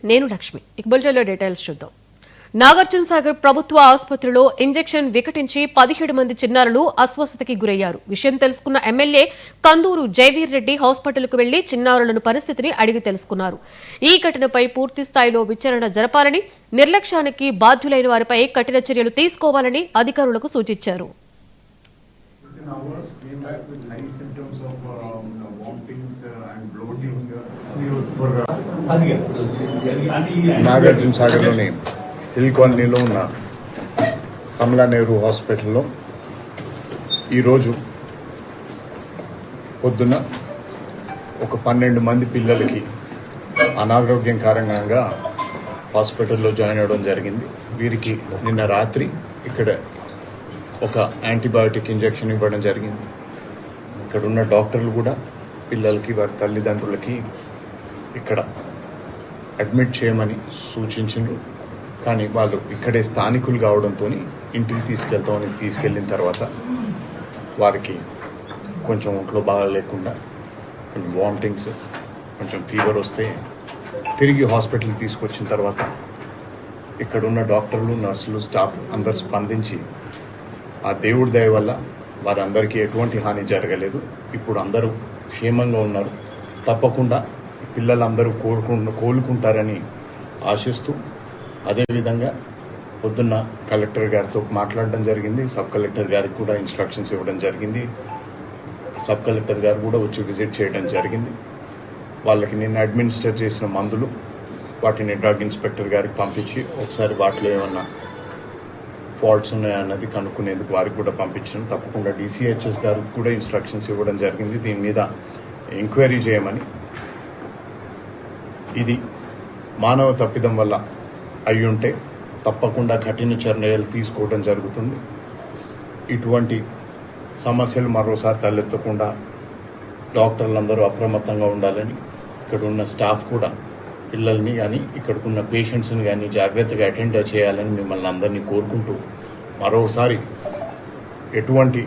నేను లక్ష్మి. ఇక బులెటిన్లో డీటెయిల్స్ చూద్దాం. నాగార్జున సాగర్ ప్రభుత్వ ఆసుపత్రిలో ఇంజెక్షన్ వికటించి 17 మంది చిన్నారులు అస్వస్థతకి గురయ్యారు. విషయం తెలుసుకున్న ఎమ్మెల్యే కందూరు జయవీర్ రెడ్డి హాస్పిటల్కు వెళ్లి చిన్నారులను పరిస్థితిని అడిగి తెలుసుకున్నారు. ఈ ఘటనపై పూర్తి స్థాయిలో విచారణ జరపాలని, నిర్లక్ష్యానికి బాధ్యులైన వారిపై కఠిన చర్యలు తీసుకోవాలని అధికారులకు సూచించారు. నాగార్జున సాగర్లోని హిల్ కాలనీలో ఉన్న కమలా నెహ్రూ హాస్పిటల్లో ఈరోజు పొద్దున్న ఒక 12 మంది పిల్లలకి అనారోగ్యం కారణంగా హాస్పిటల్లో జాయిన్ అవ్వడం జరిగింది. వీరికి నిన్న రాత్రి ఇక్కడ ఒక యాంటీబయాటిక్ ఇంజెక్షన్ ఇవ్వడం జరిగింది. ఇక్కడ ఉన్న డాక్టర్లు కూడా పిల్లలకి వారి తల్లిదండ్రులకి ఇక్కడ అడ్మిట్ చేయమని సూచించారు. కానీ వాళ్ళు ఇక్కడే స్థానికులు కావడంతో ఇంటికి తీసుకెళ్ళిన తర్వాత వారికి కొంచెం ఒంట్లో బాగా లేకుండా కొంచెం వామిటింగ్స్, కొంచెం ఫీవర్ వస్తే తిరిగి హాస్పిటల్కి తీసుకొచ్చిన తర్వాత ఇక్కడ ఉన్న డాక్టర్లు, నర్సులు, స్టాఫ్ అందరు స్పందించి ఆ దేవుడి దయ వల్ల వారందరికీ ఎటువంటి హాని జరగలేదు. ఇప్పుడు అందరూ క్షేమంగా ఉన్నారు. తప్పకుండా పిల్లలందరూ కోలుకుంటారని ఆశిస్తూ, అదేవిధంగా పొద్దున్న కలెక్టర్ గారితో మాట్లాడడం జరిగింది. సబ్ కలెక్టర్ గారికి కూడా ఇన్స్ట్రక్షన్స్ ఇవ్వడం జరిగింది. సబ్ కలెక్టర్ గారు కూడా వచ్చి విజిట్ చేయడం జరిగింది. వాళ్ళకి నిన్న అడ్మినిస్టర్ చేసిన మందులు వాటిని డ్రగ్ ఇన్స్పెక్టర్ గారికి పంపించి ఒకసారి వాటిలో ఏమన్నా ఫాల్ట్స్ ఉన్నాయన్నది కనుక్కునేందుకు వారికి కూడా పంపించాను. తప్పకుండా DCHS గారికి కూడా ఇన్స్ట్రక్షన్స్ ఇవ్వడం జరిగింది. దీని మీద ఎంక్వైరీ చేయమని. ఇది మానవ తప్పిదం వల్ల అయ్యుంటే తప్పకుండా కఠిన చర్యలు తీసుకోవడం జరుగుతుంది. ఇటువంటి సమస్యలు మరోసారి తలెత్తకుండా డాక్టర్లందరూ అప్రమత్తంగా ఉండాలని, ఇక్కడ ఉన్న స్టాఫ్ కూడా పిల్లల్ని కానీ ఇక్కడున్న పేషెంట్స్ని కానీ జాగ్రత్తగా అటెండ్ చేయాలని మిమ్మల్ని అందరినీ కోరుకుంటూ, మరోసారి ఎటువంటి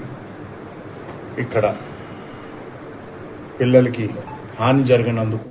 ఇక్కడ పిల్లలకి హాని జరగనందుకు